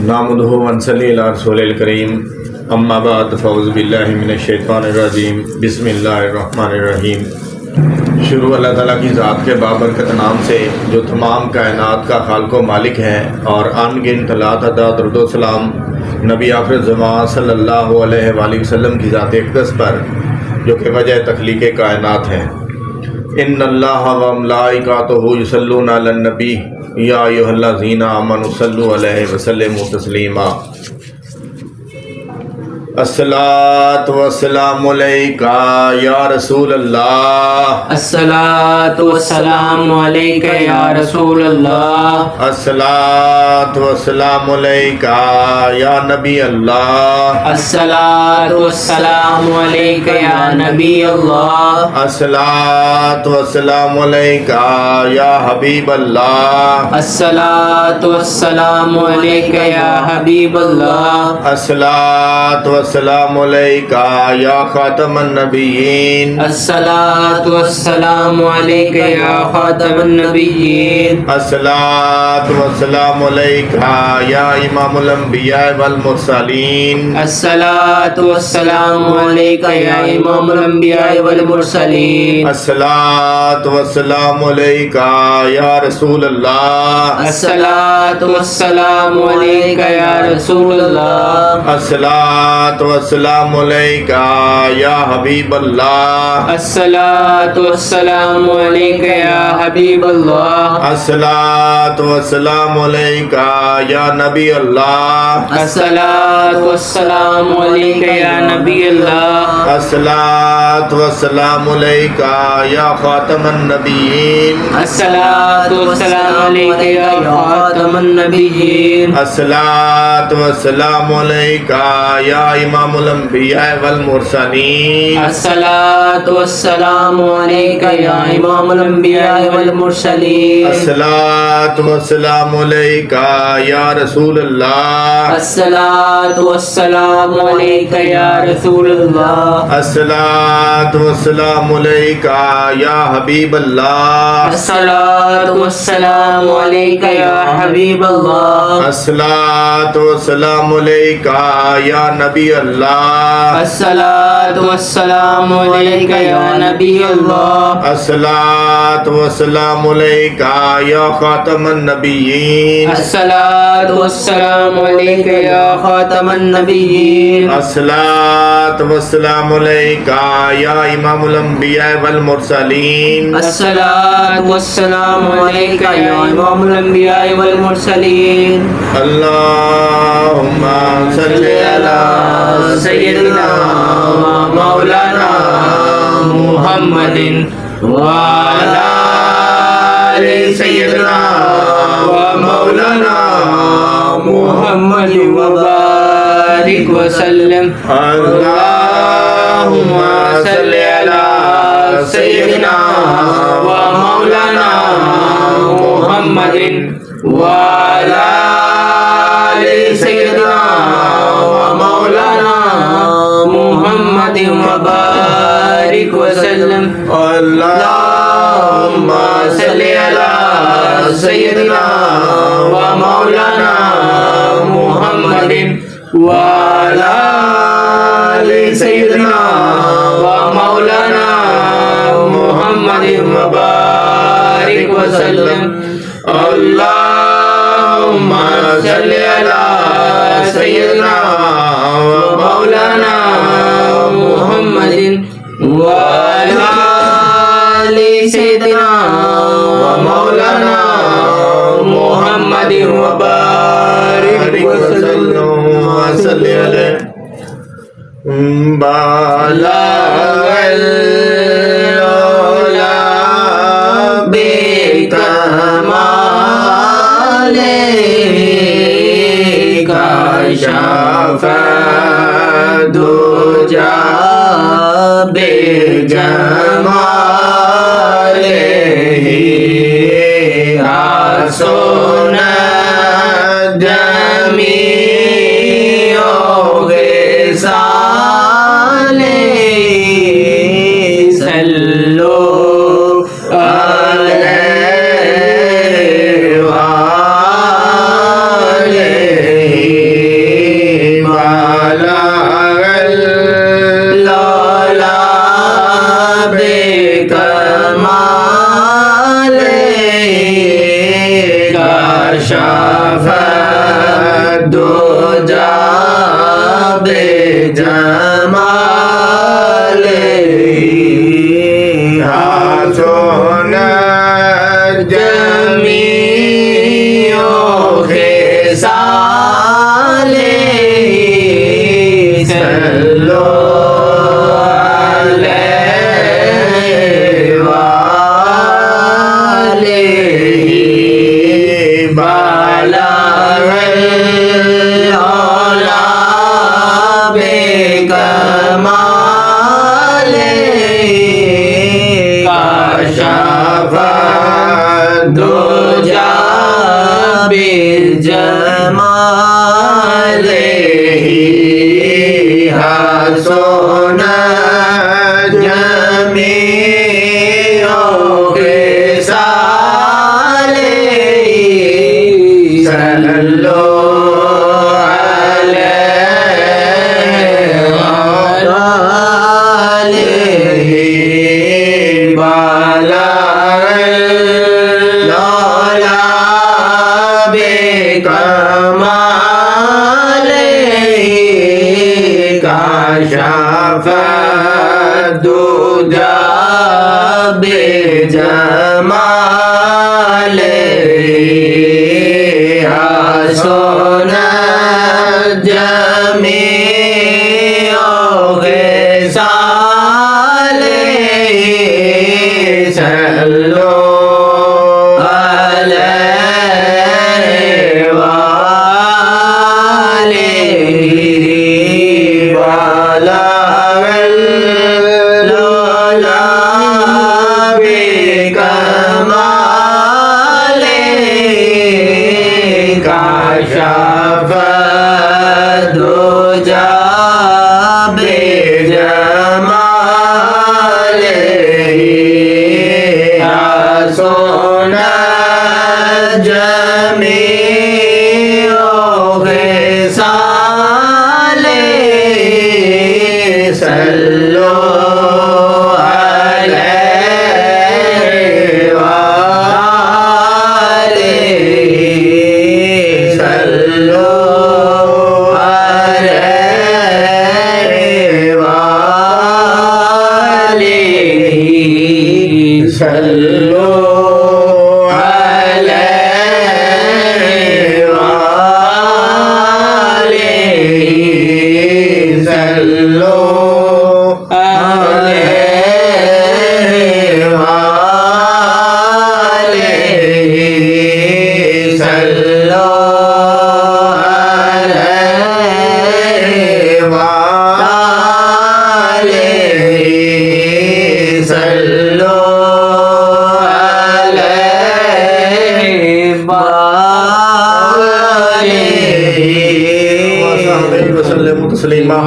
नामुदहु व नसल्ली अला रसूलिल करीम अम्मा बाद फ़ऊज़ु बिल्लाहि मिनश्शैतानिर रजीम बिस्मिल्लाहिर रहमानिर रहीम। शुरू अल्लाह ताला की ज़ात के बाबरकत नाम से जो तमाम कायनात का खालिक व मालिक है, और अनगिनत लातअदाद दरूद व सलाम नबी आखिर ज़मान सल्लल्लाहु अलैहि वसल्लम की ज़ात अक़दस पर जो कि वजह तख्लीक़ कायनात है। इन्नल्लाह व मलाइकातुहु युसल्लूना अलन नबी या अय्युहल्लज़ीना आमनु सल्लु अलैहि व सल्लिमू तस्लीमा। अस्सलातु वस्सलामु अलैका या रसूल अल्लाह। अस्सलातु वस्सलामु अलैका या रसूल अल्लाह। अस्सलातु वस्सलामु अलैका या नबी अल्लाह। अस्सलातु वस्सलामु अलैका या नबी अल्लाह। अस्सलातु वस्सलामु अलैका या हबीब अल्लाह। अस्सलातु वस्सलामु अलैका या हबीब अल्लाह। अस्सलातु वस्सलामु अलैका या खातमन नबिय्यीन। अस्सलातु वस्सलामु अलैका या खातमन नबिय्यीन। अस्सलातु वस्सलामु अलैका या इमामुल अंबिया वल मुरसलीन। अस्सलातु वस्सलामु अलैका या इमामुल अंबिया वल मुरसलीन। अस्सलातु वस्सलामु अलैका या रसूल अल्लाह। अस्सलातु वस्सलामु अलैका या रसूल अल्लाह। अस्सलातु वस्सलामु अलैका या हबीब अल्लाह। अस्सलातु वस्सलामु अलैका या हबीब अल्लाह। अस्सलातु वस्सलामु अलैका या नबी अल्लाह। अस्सलातु वस्सलामु अलैका या नबी अल्लाह। अस्सलातु वस्सलामु अलैका या खातमन नबिय्यीन। अस्सलातु वस्सलामु अलैका या खातमन नबिय्यीन। अस्सलातु वस्सलामु अलैका या इमामुल अंबिया वल मुरसलीन। अस्सलातु वस्सलामु अलैका या इमामुल अंबिया वल मुरसलीन। अस्सलातु वस्सलामु अलैका या रसूल अल्लाह। अस्सलातु वस्सलामु अलैका या रसूल अल्लाह। अस्सलातु वस्सलामु अलैका या हबीब अल्लाह। अस्सलातु वस्सलामु अलैका या हबीब अल्लाह। अस्सलातु वस्सलामु अलैका या नबी अल्लाह। अस्सलातु वस्सलामु अलैका या नबी अल्लाह। अस्सलातु वस्सलामु अलैका या खातमन नबिय्यीन। अस्सलातु वस्सलामु अलैका या खातमन नबिय्यीन। अस्सलातु वस्सलामु अलैका या इमामुल अंबिया वल मुरसलीन। अस्सलातु वस्सलामु अलैका या इमामुल अंबिया वल मुरसलीन। अल्लाहुम्मा सल्लि अला सय्यदिना व मौलाना मुहम्मदिन व अला आलि सय्यदिना व मौलाना मुहम्मदिन व बारिक व सल्लम। अल्लाहुम्मा सल्लि अला सय्यदिना व मौलाना मुहम्मदिन व अला आलि सय्यदिना व मौलाना मुहम्मदिन व बारिक व सल्लम। अल्लाहुम्मा सल्लि अला सय्यदिना व मौलाना मुहम्मदिन व अला आलि सय्यदिना व मौलाना मुहम्मदिन व बारिक व सल्लम। अल्लाहुम्मा सल्लि अला सय्यदिना व मौलाना मुहम्मदिन व अला आलि सय्यदिना व मौलाना मुहम्मदिन व बारिक व सल्लम। बालागल औला बेकमाले काशाफ दुजा बेजमाले आसोन जमी साले सल्लो अलैहि दो जाबे जमाले हासोन जमियो खेसाले सल्लो अलैहि वालेहि बालागल औला बेकमाले काशफा दुजा बिजमाले हसन जमियो खेसाले सल्लो अलैहि बालागल औला बेकमाले काशफ दुजा बेजमाले हसन जमियो खेसाले सल्लो अलैहि वालेहि बालागल औला बेकमाले काशफ दुजा बेजमाले हसन जमियो खेसाले सल्लो अलैहि वालेहि सल्लो अलैहि वालेहि सल्लो अलैहि वालेहि सल्लो अलैहि वालेहि सल्लो अलैहि वालेहि सल्लो अलैहि वालेहि वसल्लम तस्लीमा।